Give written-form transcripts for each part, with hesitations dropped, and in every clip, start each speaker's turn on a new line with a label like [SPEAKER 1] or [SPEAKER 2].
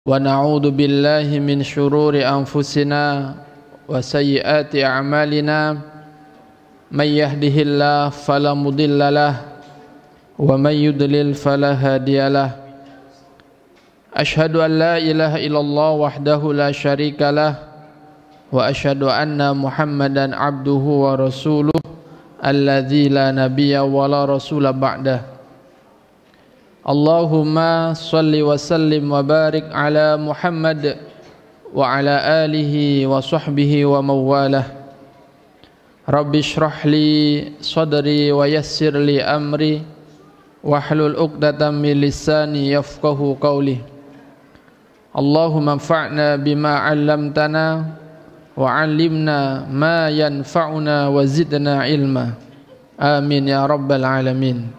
[SPEAKER 1] wa na'udzu billahi min syururi anfusina wa sayyiati a'malina may yahdihillahu fala mudhillalah wa may yudlil fala hadiyalah. Asyhadu an la ilaha illallah wahdahu la syarikalah wa asyhadu anna Muhammadan abduhu wa rasuluh alladzi la nabiyya wa la rasula ba'dah. Allahumma salli wa sallim wa barik ala Muhammad wa ala alihi wa sahbihi wa mawalah. Rabbi shrah li sadri wa yassir li amri wahlul 'uqdatam min lisani yafqahu qawli. Allahumma anfa'na bima 'allamtana wa 'allimna ma yanfa'una wa zidna ilma. Amin ya rabbal alamin.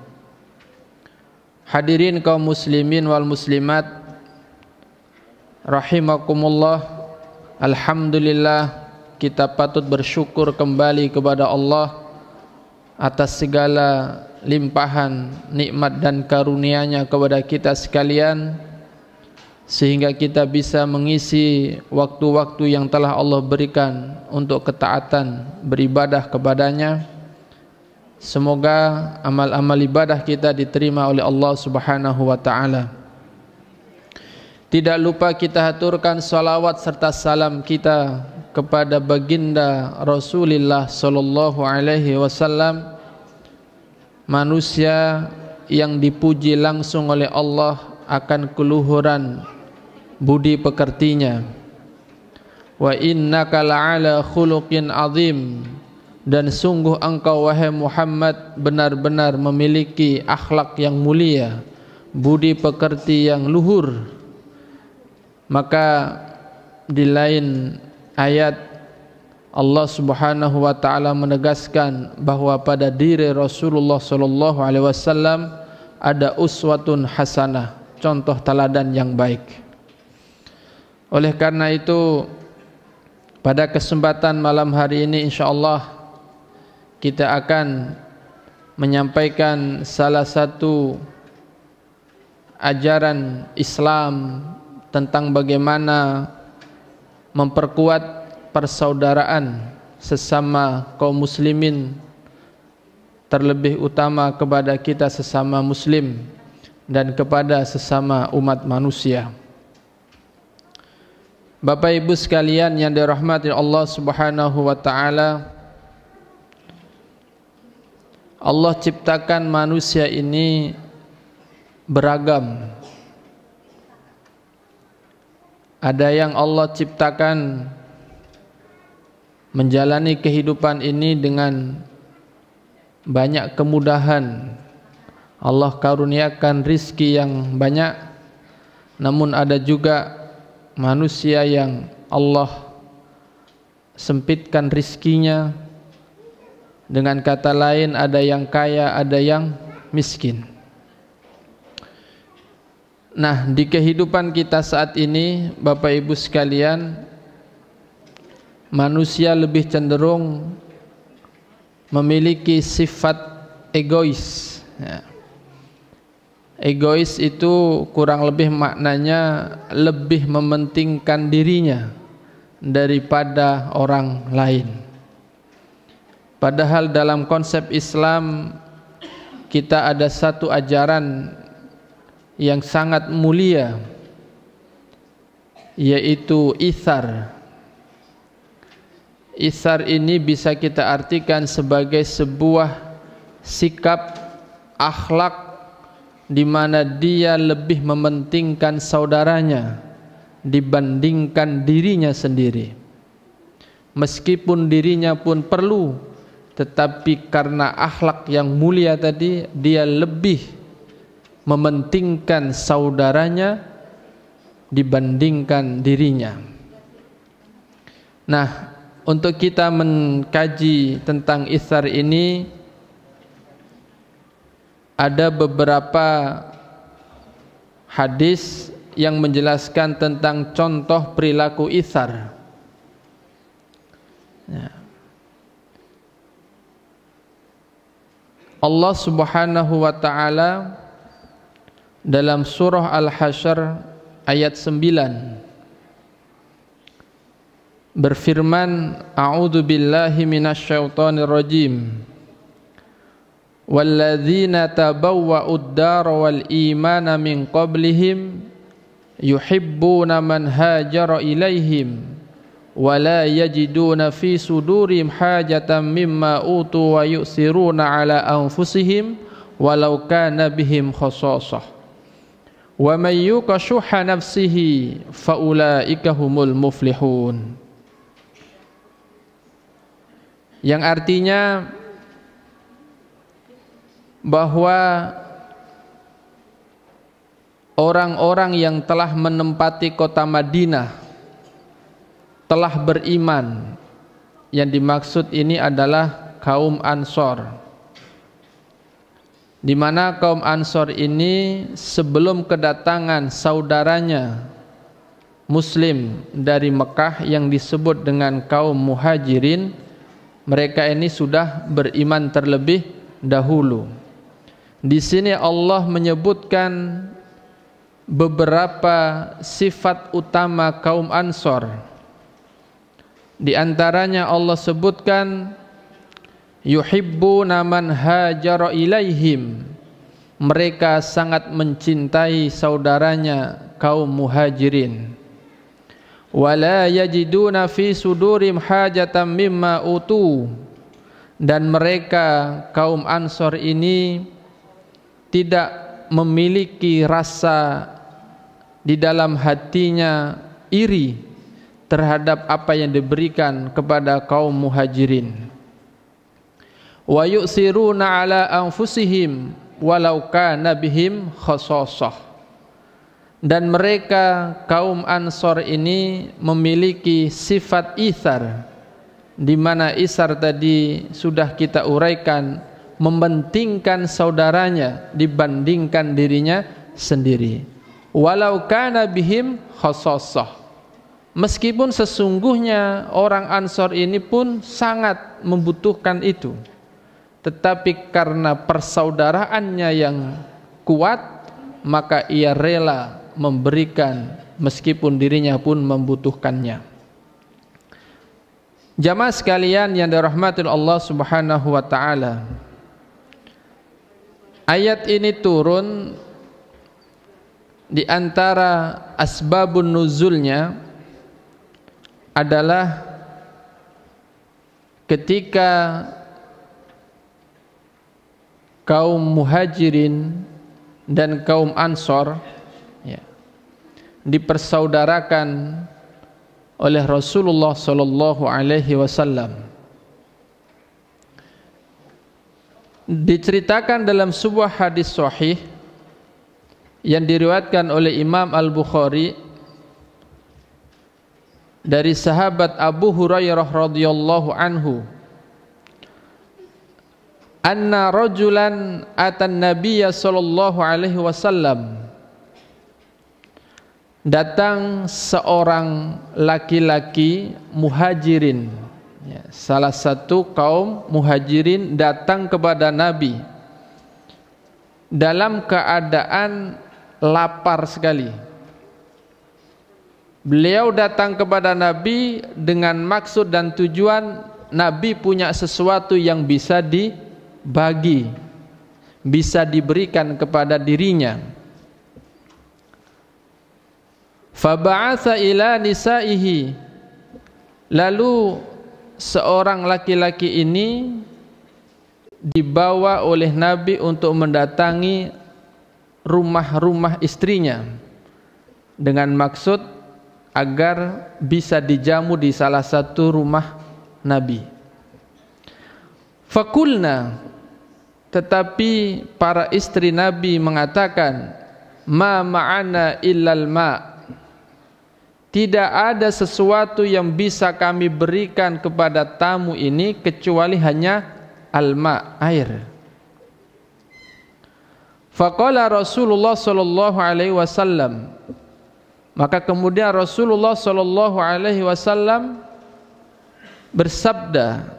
[SPEAKER 1] Hadirin kaum muslimin wal muslimat rahimakumullah. Alhamdulillah, kita patut bersyukur kembali kepada Allah atas segala limpahan nikmat dan karunia-Nya kepada kita sekalian, sehingga kita bisa mengisi waktu-waktu yang telah Allah berikan untuk ketaatan beribadah kepadanya. Semoga amal-amal ibadah kita diterima oleh Allah Subhanahu wa ta'ala. Tidak lupa kita haturkan salawat serta salam kita kepada baginda Rasulullah sallallahu alaihi wasallam, manusia yang dipuji langsung oleh Allah akan keluhuran budi pekertinya. Wa innaka la'ala khuluqin azim, dan sungguh engkau wahai Muhammad benar-benar memiliki akhlak yang mulia, budi pekerti yang luhur. Maka di lain ayat Allah Subhanahu wa taala menegaskan bahwa pada diri Rasulullah sallallahu alaihi wasallam ada uswatun hasanah, contoh teladan yang baik. Oleh karena itu, pada kesempatan malam hari ini insyaallah kita akan menyampaikan salah satu ajaran Islam tentang bagaimana memperkuat persaudaraan sesama kaum muslimin, terlebih utama kepada kita sesama muslim dan kepada sesama umat manusia. Bapak Ibu sekalian yang dirahmati Allah Subhanahu wa taala, Allah ciptakan manusia ini beragam. Ada yang Allah ciptakan menjalani kehidupan ini dengan banyak kemudahan. Allah karuniakan rizki yang banyak. Namun ada juga manusia yang Allah sempitkan rizkinya. Dengan kata lain, ada yang kaya, ada yang miskin. Nah, di kehidupan kita saat ini, Bapak Ibu sekalian, manusia lebih cenderung memiliki sifat egois. Egois itu kurang lebih maknanya lebih mementingkan dirinya daripada orang lain. Padahal dalam konsep Islam kita ada satu ajaran yang sangat mulia, yaitu itsar. Itsar ini bisa kita artikan sebagai sebuah sikap akhlak di mana dia lebih mementingkan saudaranya dibandingkan dirinya sendiri. Meskipun dirinya pun perlu, tetapi karena akhlak yang mulia tadi, dia lebih mementingkan saudaranya dibandingkan dirinya. Nah, untuk kita mengkaji tentang itsar ini, ada beberapa hadis yang menjelaskan tentang contoh perilaku itsar. Allah Subhanahu wa ta'ala dalam surah Al-Hasyr ayat 9 berfirman, a'udzu billahi minasyaitonir rajim, walladzina tabawwa'ud dara wal imana min qablihim yuhibbuna man hajara ilaihim wa la yajiduna fi sudurihim hajatan mimma utu wa yusiruna ala anfusihim walau kana bihim khasasah wa may yuqa shuhha nafsihi faulaika humul muflihun. Yang artinya bahwa orang-orang yang telah menempati kota Madinah telah beriman. Yang dimaksud ini adalah kaum Ansor, di mana kaum Ansor ini sebelum kedatangan saudaranya Muslim dari Mekah yang disebut dengan kaum Muhajirin, mereka ini sudah beriman terlebih dahulu. Di sini Allah menyebutkan beberapa sifat utama kaum Ansor. Di antaranya Allah sebutkan yuhibbuna man hajara ilaihim, mereka sangat mencintai saudaranya kaum Muhajirin. Wala yajiduna fi sudurim hajatan mimma utu, dan mereka kaum Ansor ini tidak memiliki rasa di dalam hatinya iri terhadap apa yang diberikan kepada kaum Muhajirin. Wa yusiruna ala anfusihim walau kana bihim khasasah, dan mereka kaum Ansor ini memiliki sifat ithar, di mana isar tadi sudah kita uraikan, mementingkan saudaranya dibandingkan dirinya sendiri. Walau kana bihim khasasah, meskipun sesungguhnya orang Ansor ini pun sangat membutuhkan itu, tetapi karena persaudaraannya yang kuat, maka ia rela memberikan meskipun dirinya pun membutuhkannya. Jamaah sekalian yang dirahmati Allah Subhanahu wa taala, ayat ini turun di antara asbabun nuzulnya adalah ketika kaum Muhajirin dan kaum Ansor dipersaudarakan oleh Rasulullah sallallahu alaihi wasallam. Diceritakan dalam sebuah hadis sahih yang diriwayatkan oleh Imam Al-Bukhari dari sahabat Abu Hurairah radhiyallahu anhu, anna rajulan atan nabiyya sallallahu alaihi wasallam, datang seorang laki-laki Muhajirin, salah satu kaum Muhajirin datang kepada Nabi dalam keadaan lapar sekali. Beliau datang kepada Nabi dengan maksud dan tujuan Nabi punya sesuatu yang bisa dibagi, bisa diberikan kepada dirinya. Faba'atha ila nisaihi, lalu seorang laki-laki ini dibawa oleh Nabi untuk mendatangi rumah-rumah istrinya dengan maksud agar bisa dijamu di salah satu rumah Nabi. Fakulna, tetapi para istri Nabi mengatakan, ma ma'ana illal ma', tidak ada sesuatu yang bisa kami berikan kepada tamu ini kecuali hanya al-ma', air. Faqala Rasulullah sallallahu alaihi wasallam, maka kemudian Rasulullah sallallahu alaihi wasallam bersabda,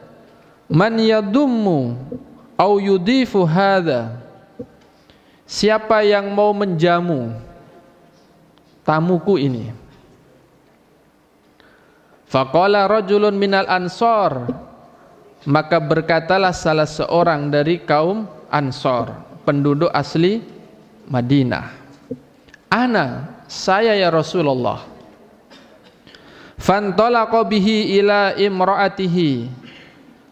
[SPEAKER 1] man yadummu au yudifu hadha, siapa yang mau menjamu tamuku ini. Faqala rajulun minal ansor, maka berkatalah salah seorang dari kaum Ansor, penduduk asli Madinah, ana, saya ya Rasulullah. Fantalaqa bihi ila imraatihi,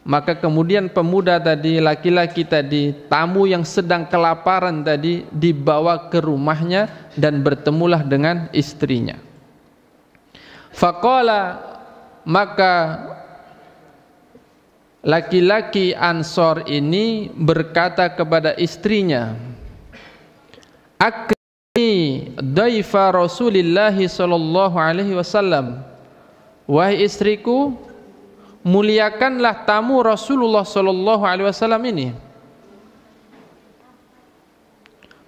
[SPEAKER 1] maka kemudian pemuda tadi, laki-laki tadi, tamu yang sedang kelaparan tadi dibawa ke rumahnya dan bertemulah dengan istrinya. Faqala, maka laki-laki Ansor ini berkata kepada istrinya, akri daifa Rasulillah sallallahu alaihi wasallam, wahai istriku, muliakanlah tamu Rasulullah sallallahu alaihi wasallam ini.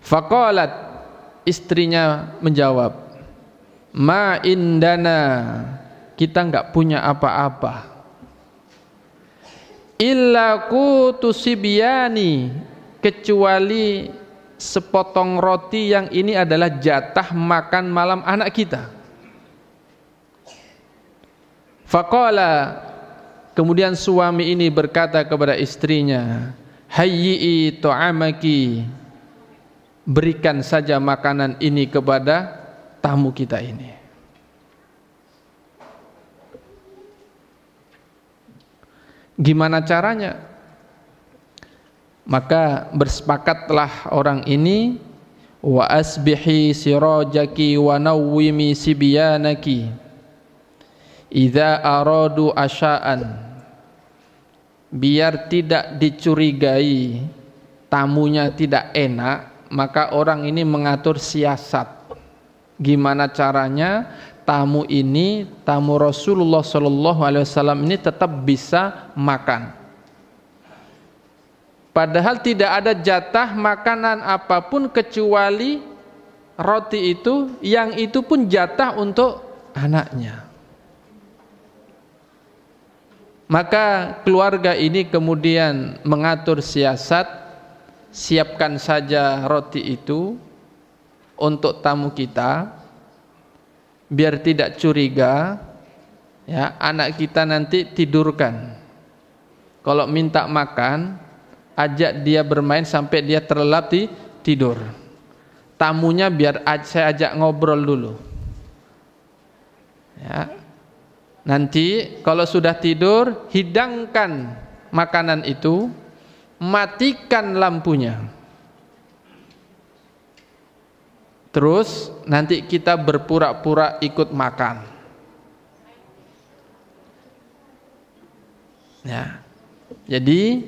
[SPEAKER 1] Faqalat, istrinya menjawab, ma indana, kita enggak punya apa-apa, illa qutu sibyani, kecuali sepotong roti yang ini adalah jatah makan malam anak kita. Faqala, kemudian suami ini berkata kepada istrinya, hayyi'i ta'amaki, berikan saja makanan ini kepada tamu kita ini. Gimana caranya? Maka bersepakatlah orang ini, wa asbihi sirajaki wa nawwimi sibyanaki idza aradu asya'an, biar tidak dicurigai tamunya tidak enak, maka orang ini mengatur siasat. Gimana caranya tamu ini, tamu Rasulullah sallallahu alaihi wasallam ini tetap bisa makan, padahal tidak ada jatah makanan apapun kecuali roti itu, yang itu pun jatah untuk anaknya. Maka keluarga ini kemudian mengatur siasat, siapkan saja roti itu untuk tamu kita, biar tidak curiga, ya, anak kita nanti tidurkan. Kalau minta makan, ajak dia bermain sampai dia terlelap tidur. Tamunya biar saya ajak ngobrol dulu. Ya. Nanti kalau sudah tidur, hidangkan makanan itu, matikan lampunya. Terus nanti kita berpura-pura ikut makan. Ya. Jadi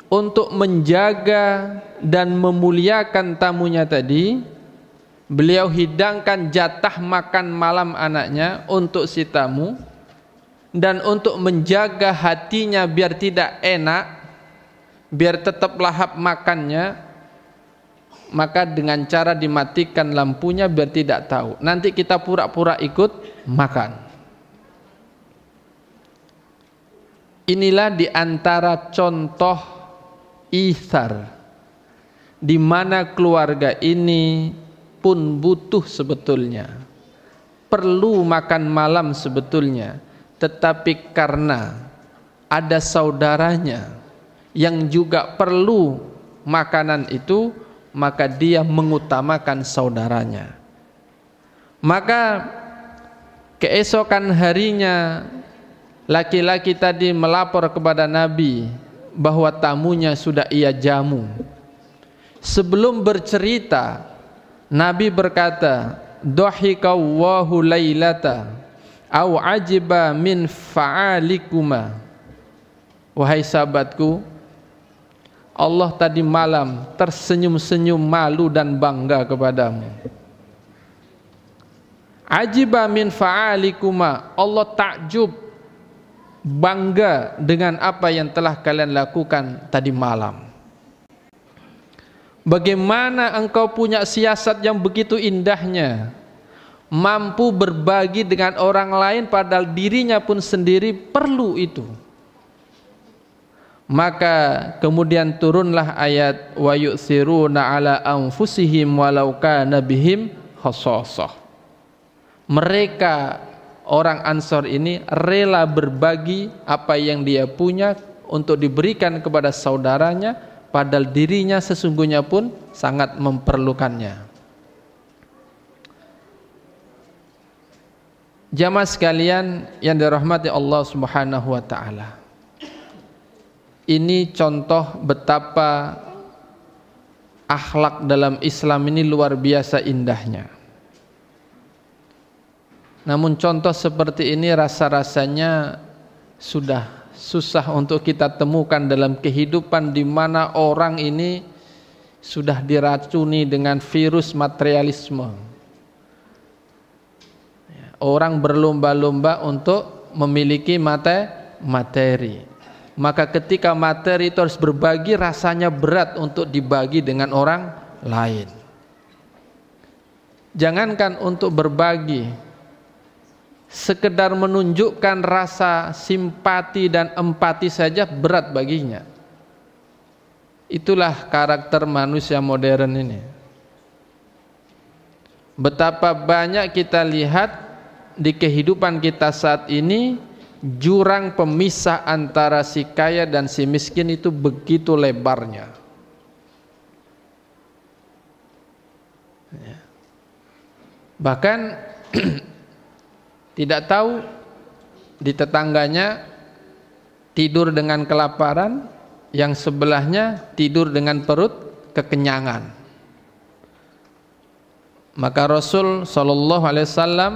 [SPEAKER 1] untuk menjaga dan memuliakan tamunya tadi, beliau hidangkan jatah makan malam anaknya untuk si tamu, dan untuk menjaga hatinya biar tidak enak, biar tetap lahap makannya, maka dengan cara dimatikan lampunya biar tidak tahu. Nanti kita pura-pura ikut makan. Inilah diantara contoh ithar, di mana keluarga ini pun butuh sebetulnya, perlu makan malam sebetulnya, tetapi karena ada saudaranya yang juga perlu makanan itu, maka dia mengutamakan saudaranya. Maka keesokan harinya laki-laki tadi melapor kepada Nabi bahwa tamunya sudah ia jamu. Sebelum bercerita, Nabi berkata, dhahika Allahu lailata au ajiba min fa'alikuma, wahai sahabatku, Allah tadi malam tersenyum-senyum malu dan bangga kepadamu. Ajiba min fa'alikuma, Allah takjub, bangga dengan apa yang telah kalian lakukan tadi malam. Bagaimana engkau punya siasat yang begitu indahnya, mampu berbagi dengan orang lain padahal dirinya pun sendiri perlu itu. Maka kemudian turunlah ayat wa yu'thiruna ala anfusihim walau kana bihim khassasah. mereka orang Ansor ini rela berbagi apa yang dia punya untuk diberikan kepada saudaranya, padahal dirinya sesungguhnya pun sangat memerlukannya. Jamaah sekalian yang dirahmati Allah Subhanahu wa taala. Ini contoh betapa akhlak dalam Islam ini luar biasa indahnya. Namun contoh seperti ini rasa-rasanya sudah susah untuk kita temukan dalam kehidupan di mana orang ini sudah diracuni dengan virus materialisme. Orang berlomba-lomba untuk memiliki materi. Maka ketika materi itu harus berbagi, rasanya berat untuk dibagi dengan orang lain. Jangankan untuk berbagi, sekedar menunjukkan rasa simpati dan empati saja berat baginya. Itulah karakter manusia modern ini. Betapa banyak kita lihat di kehidupan kita saat ini, jurang pemisah antara si kaya dan si miskin itu begitu lebarnya. Bahkan tidak tahu di tetangganya tidur dengan kelaparan, yang sebelahnya tidur dengan perut kekenyangan. Maka Rasul sallallahu alaihi wasallam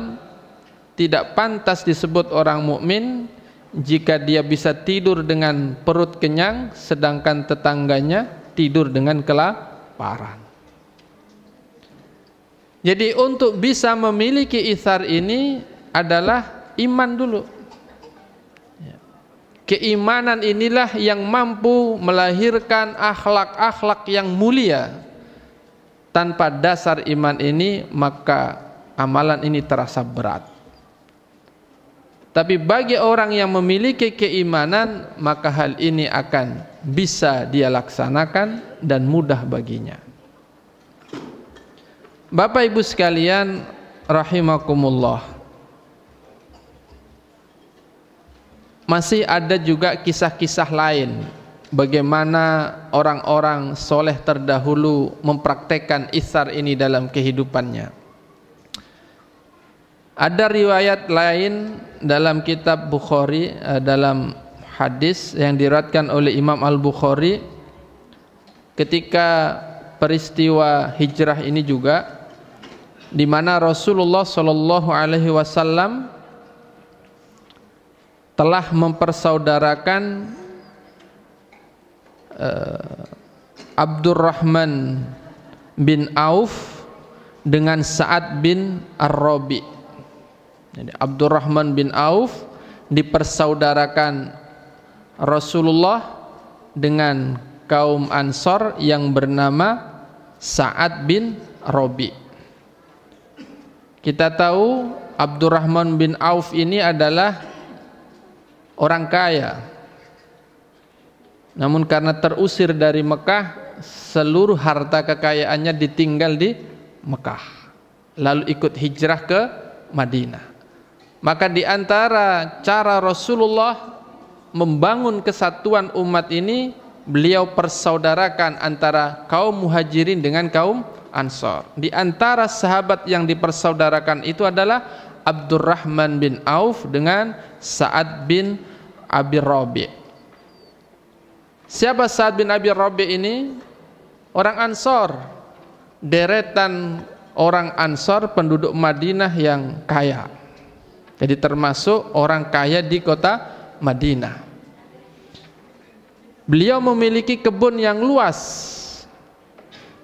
[SPEAKER 1] tidak pantas disebut orang mukmin jika dia bisa tidur dengan perut kenyang sedangkan tetangganya tidur dengan kelaparan. Jadi untuk bisa memiliki itsar ini adalah iman dulu. Keimanan inilah yang mampu melahirkan akhlak-akhlak yang mulia. Tanpa dasar iman ini maka amalan ini terasa berat. Tapi bagi orang yang memiliki keimanan, maka hal ini akan bisa dia laksanakan dan mudah baginya. Bapak Ibu sekalian rahimakumullah, masih ada juga kisah-kisah lain bagaimana orang-orang soleh terdahulu mempraktekkan itsar ini dalam kehidupannya. Ada riwayat lain dalam kitab Bukhari, dalam hadis yang diriwayatkan oleh Imam Al-Bukhari ketika peristiwa hijrah ini juga, di mana Rasulullah sallallahu alaihi wasallam telah mempersaudarakan Abdurrahman bin Auf dengan Sa'ad bin Ar-Rabi. Jadi Abdurrahman bin Auf dipersaudarakan Rasulullah dengan kaum Ansor yang bernama Sa'ad bin Rabi. Kita tahu Abdurrahman bin Auf ini adalah orang kaya. Namun karena terusir dari Mekah, seluruh harta kekayaannya ditinggal di Mekah, lalu ikut hijrah ke Madinah. Maka di antara cara Rasulullah membangun kesatuan umat ini, beliau persaudarakan antara kaum Muhajirin dengan kaum Ansor. Di antara sahabat yang dipersaudarakan itu adalah Abdurrahman bin Auf dengan Sa'ad bin Abi Rabi. Siapa Sa'ad bin Abi Rabi ini? Orang Ansor, deretan orang Ansor penduduk Madinah yang kaya. Jadi termasuk orang kaya di kota Madinah. Beliau memiliki kebun yang luas,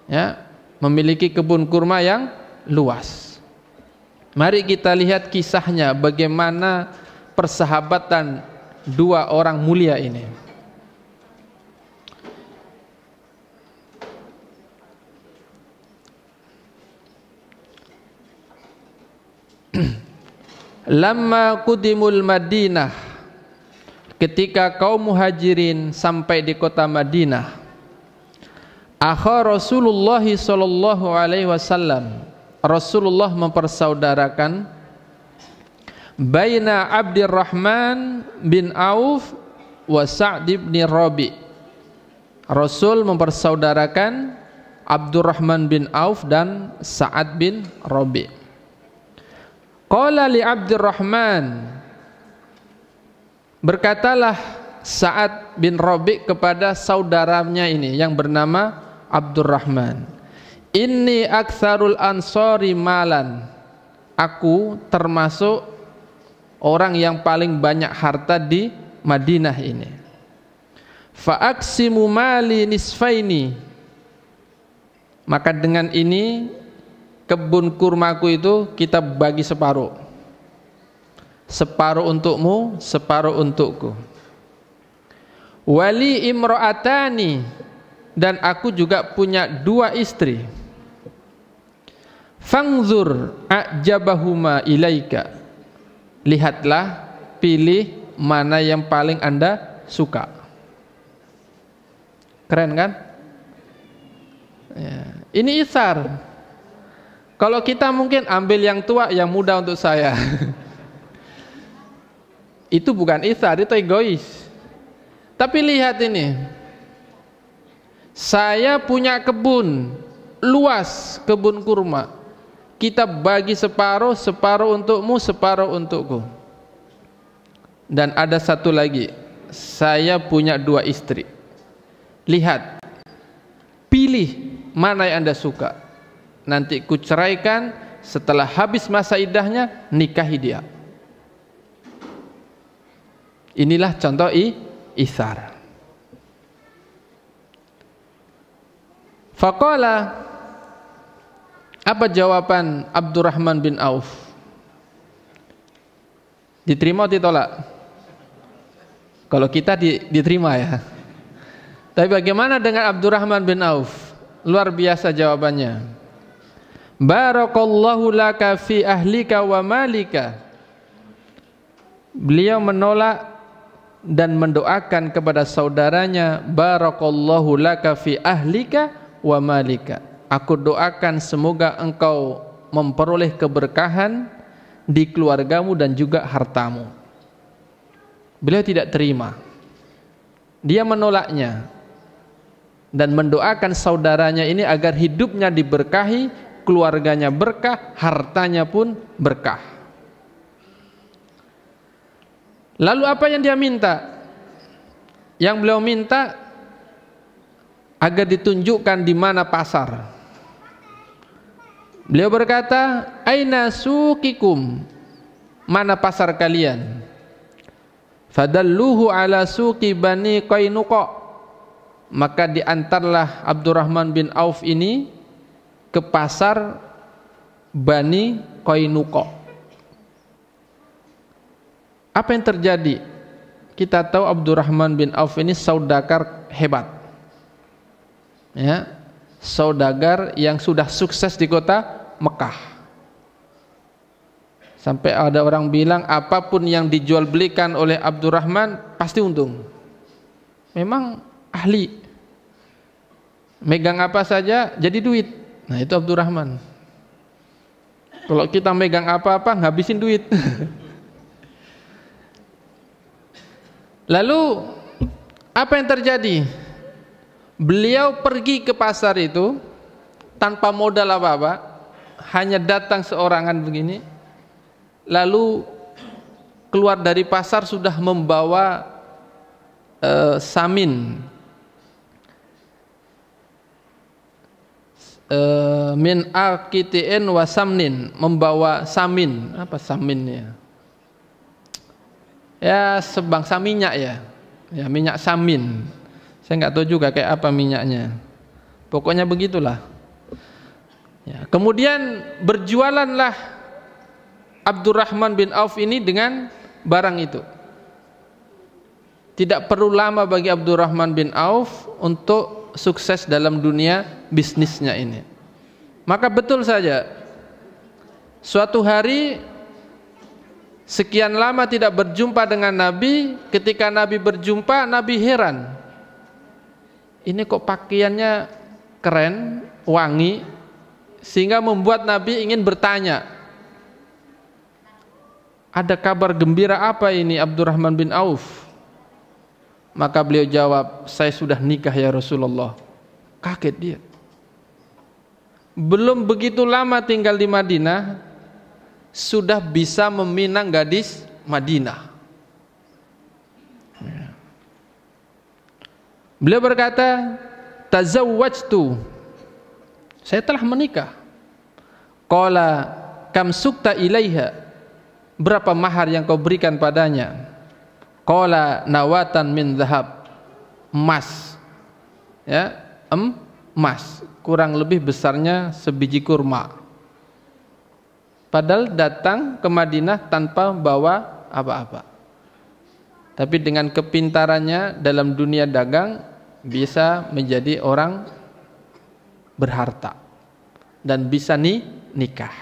[SPEAKER 1] ya, memiliki kebun kurma yang luas. Mari kita lihat kisahnya, bagaimana persahabatan dua orang mulia ini. Lamma qudimul Madinah, ketika kaum Muhajirin sampai di kota Madinah, akha Rasulullah sallallahu alaihi wasallam, Rasulullah mempersaudarakan baina Abdurrahman bin Auf wa Sa'd bin Rabi. Rasul mempersaudarakan Abdurrahman bin Auf dan Sa'ad bin Rabi. Qala li Abdurrahman, berkatalah Sa'ad bin Rabi kepada saudaranya ini yang bernama Abdurrahman, inni aktsarul ansori malan, aku termasuk orang yang paling banyak harta di Madinah ini. Fa aqsimu mali nisfaini, maka dengan ini kebun kurmaku itu kita bagi separuh, separuh untukmu, separuh untukku. Wali imro'atani, dan aku juga punya 2 istri. Fangzur a'jabahuma ilaika, lihatlah, pilih mana yang paling Anda suka. Keren kan? Ya. Ini isar. Kalau kita mungkin ambil yang tua, yang muda untuk saya. Itu bukan isar, itu egois. Tapi lihat ini, saya punya kebun luas, kebun kurma, kita bagi separuh, separuh untukmu, separuh untukku. Dan ada satu lagi, saya punya 2 istri. Lihat, pilih mana yang Anda suka, nanti ku ceraikan, setelah habis masa iddahnya nikahi dia. Inilah contoh isar. Faqala, apa jawaban Abdurrahman bin Auf? Diterima atau ditolak? Kalau kita diterima ya. Tapi bagaimana dengan Abdurrahman bin Auf? Luar biasa jawabannya. Barakallahu laka fi ahlika wa malika. Beliau menolak dan mendoakan kepada saudaranya, barakallahu laka fi ahlika wa malika. Aku doakan semoga engkau memperoleh keberkahan di keluargamu dan juga hartamu. Beliau tidak terima. Dia menolaknya dan mendoakan saudaranya ini agar hidupnya diberkahi, keluarganya berkah, hartanya pun berkah. Lalu apa yang dia minta? Yang beliau minta agar ditunjukkan di mana pasar. Beliau berkata, aina suqikum, mana pasar kalian? Fadalluhu ala suqi Bani Qainuqa. Maka diantarlah Abdurrahman bin Auf ini ke pasar Bani Qainuqa. Apa yang terjadi? Kita tahu Abdurrahman bin Auf ini saudagar hebat, ya, saudagar yang sudah sukses di kota Mekah. Sampai ada orang bilang apapun yang dijual belikan oleh Abdurrahman pasti untung. Memang ahli, megang apa saja jadi duit. Nah itu Abdurrahman. Kalau kita megang apa-apa ngabisin duit. Lalu apa yang terjadi? Beliau pergi ke pasar itu tanpa modal apa-apa, hanya datang seorangan begini, lalu keluar dari pasar sudah membawa samin, min aqitin wa samnin, membawa samin. Apa saminnya? Ya sebangsa minyak ya, ya minyak samin. Saya nggak tahu juga kayak apa minyaknya. Pokoknya begitulah. Ya, kemudian berjualanlah Abdurrahman bin Auf ini dengan barang itu. Tidak perlu lama bagi Abdurrahman bin Auf untuk sukses dalam dunia bisnisnya ini. Maka betul saja, suatu hari sekian lama tidak berjumpa dengan Nabi, ketika Nabi berjumpa, Nabi heran. Ini kok pakaiannya keren, wangi, sehingga membuat Nabi ingin bertanya. ada kabar gembira apa ini Abdurrahman bin Auf? Maka beliau jawab, saya sudah nikah ya Rasulullah. Kaget dia. Belum begitu lama tinggal di Madinah, sudah bisa meminang gadis Madinah. Beliau berkata, tazawwajtu, saya telah menikah. Qala kam sukta ilaiha, berapa mahar yang kau berikan padanya? Qala nawatan min zahab, emas, ya, emas, kurang lebih besarnya sebiji kurma. Padahal datang ke Madinah tanpa bawa apa-apa, tapi dengan kepintarannya dalam dunia dagang bisa menjadi orang berharta dan bisa nikah.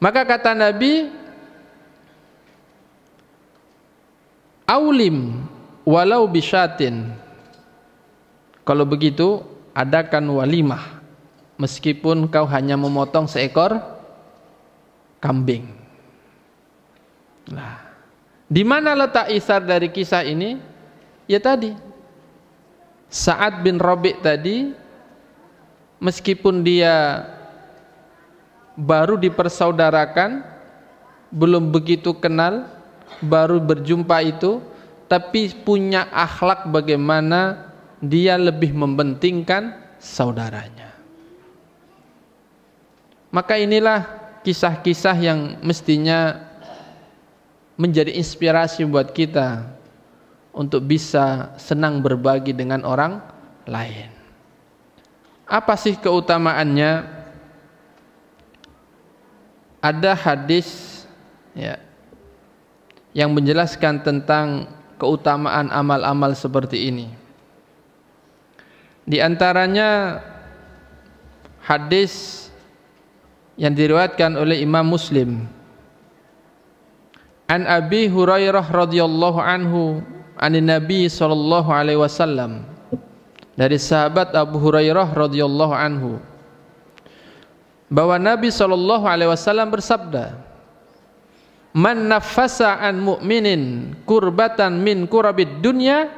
[SPEAKER 1] Maka kata Nabi, aulim walau bisyatin, kalau begitu adakan walimah meskipun kau hanya memotong seekor kambing. Nah, di mana letak isar dari kisah ini? Ya tadi, Sa'ad bin Rabi' tadi, meskipun dia baru dipersaudarakan, belum begitu kenal, baru berjumpa itu, tapi punya akhlak bagaimana dia lebih mementingkan saudaranya. Maka inilah kisah-kisah yang mestinya menjadi inspirasi buat kita untuk bisa senang berbagi dengan orang lain. Apa sih keutamaannya? Ada hadis, ya, yang menjelaskan tentang keutamaan amal-amal seperti ini. Di antaranya hadis yang diriwayatkan oleh Imam Muslim. An Abi Hurairah radhiyallahu anhu anin Nabi sallallahu alaihi wasallam, dari sahabat Abu Hurairah radhiyallahu anhu, bahwa Nabi sallallahu alaihi wasallam bersabda, man naffasa an mu'minin kurbatan min kurabid dunya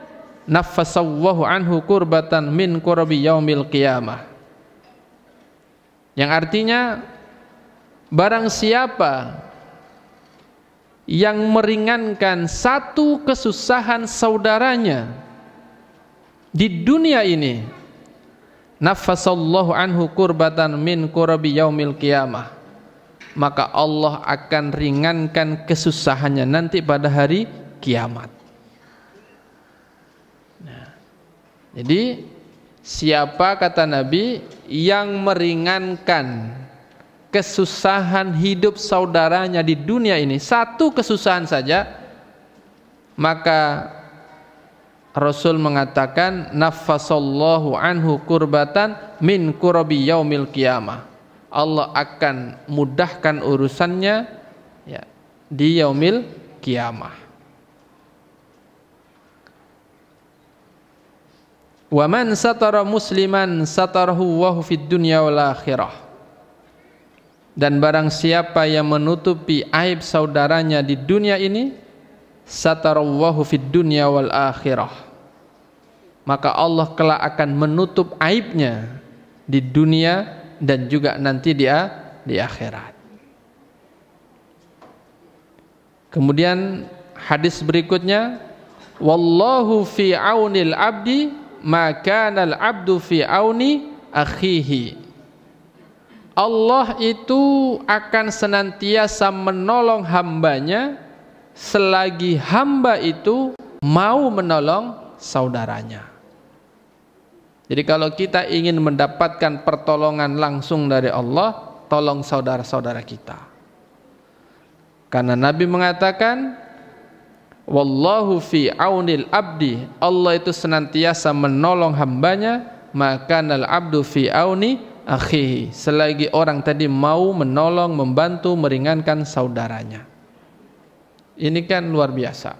[SPEAKER 1] naffasawwahu anhu kurbatan min kurabi yaumil qiyamah. Yang artinya, barang siapa yang meringankan satu kesusahan saudaranya di dunia ini, naffasallahu anhu kurbatan min kurabi yaumil qiyamah, maka Allah akan ringankan kesusahannya nanti pada hari kiamat. Nah, jadi siapa, kata Nabi, yang meringankan kesusahan hidup saudaranya di dunia ini, satu kesusahan saja, maka Rasul mengatakan naffasallahu anhu kurbatan min kurabi yaumil qiyamah, Allah akan mudahkan urusannya, ya, di yaumil qiyamah. Wa man satara musliman satarahu wa fid dunya wal akhirah. Dan barang siapa yang menutupi aib saudaranya di dunia ini, satarallahu fid dunya wal akhirah, maka Allah kelak akan menutup aibnya di dunia dan juga nanti di akhirat. Kemudian hadis berikutnya, wallahu fi aunil abdi ma kana al abdu fi auni akhihi. Allah itu akan senantiasa menolong hambanya selagi hamba itu mau menolong saudaranya. Jadi kalau kita ingin mendapatkan pertolongan langsung dari Allah, tolong saudara-saudara kita. Karena Nabi mengatakan, wallahu fi aunil abdi, Allah itu senantiasa menolong hambanya, maka nal abdu fi auni akhihi, selagi orang tadi mau menolong, membantu, meringankan saudaranya. Ini kan luar biasa,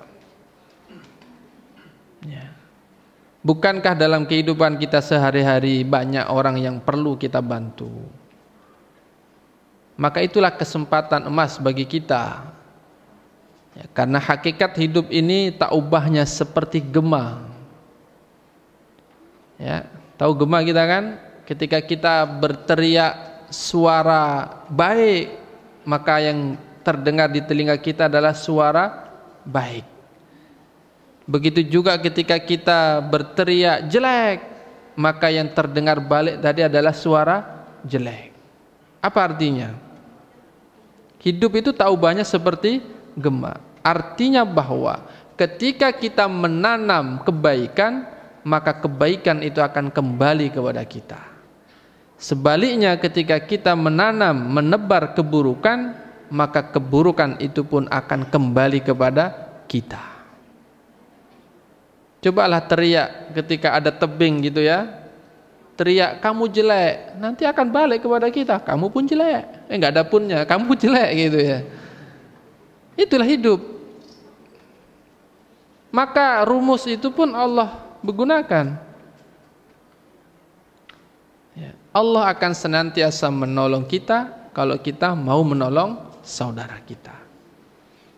[SPEAKER 1] ya. Bukankah dalam kehidupan kita sehari-hari banyak orang yang perlu kita bantu? Maka itulah kesempatan emas bagi kita Ya, karena hakikat hidup ini tak ubahnya seperti gema. Ya, tahu gema kita kan? Ketika kita berteriak suara baik, maka yang terdengar di telinga kita adalah suara baik. Begitu juga ketika kita berteriak jelek, maka yang terdengar balik tadi adalah suara jelek. Apa artinya? Hidup itu tak ubahnya seperti gema. Artinya bahwa ketika kita menanam kebaikan, maka kebaikan itu akan kembali kepada kita. Sebaliknya ketika kita menanam, menebar keburukan, maka keburukan itu pun akan kembali kepada kita. Cobalah teriak ketika ada tebing gitu ya. Teriak kamu jelek, nanti akan balik kepada kita, kamu pun jelek. Enggak ada punnya, kamu pun jelek gitu ya. Itulah hidup. Maka rumus itu pun Allah gunakan. Ya, Allah akan senantiasa menolong kita kalau kita mau menolong saudara kita.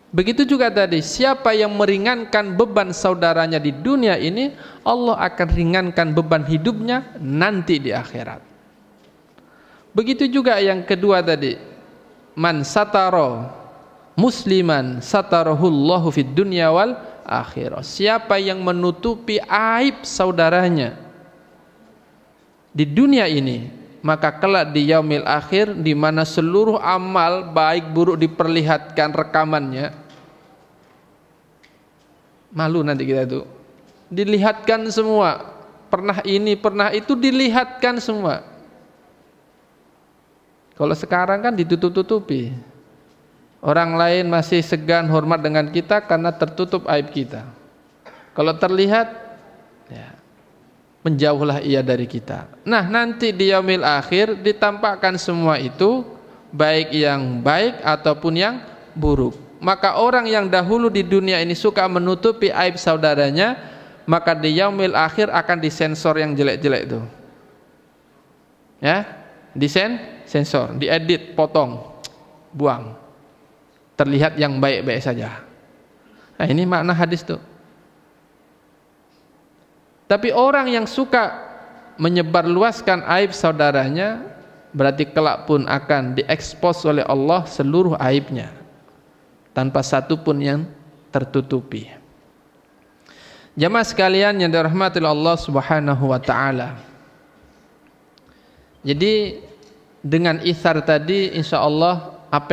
[SPEAKER 1] Begitu juga tadi, siapa yang meringankan beban saudaranya di dunia ini, Allah akan ringankan beban hidupnya nanti di akhirat. Begitu juga yang kedua tadi, man sataro musliman satarahullahu fid dunya wal akhirah. Siapa yang menutupi aib saudaranya di dunia ini, maka kelak di yaumil akhir, di mana seluruh amal baik buruk diperlihatkan rekamannya, malu nanti kita itu dilihatkan semua, pernah ini pernah itu dilihatkan semua. Kalau sekarang kan ditutup-tutupi, orang lain masih segan hormat dengan kita karena tertutup aib kita. Kalau terlihat, ya, menjauhlah ia dari kita. Nah, nanti di yaumil akhir ditampakkan semua itu, baik yang baik ataupun yang buruk. Maka orang yang dahulu di dunia ini suka menutupi aib saudaranya, maka di yaumil akhir akan disensor yang jelek-jelek itu. Ya, disensor, diedit, potong, buang. Terlihat yang baik-baik saja. Nah, ini makna hadis tuh. Tapi orang yang suka menyebarluaskan aib saudaranya, berarti kelak pun akan diekspos oleh Allah seluruh aibnya, tanpa satu pun yang tertutupi. Jamaah sekalian yang dirahmati Allah Subhanahu wa taala. Jadi dengan ithar tadi, insyaallah apa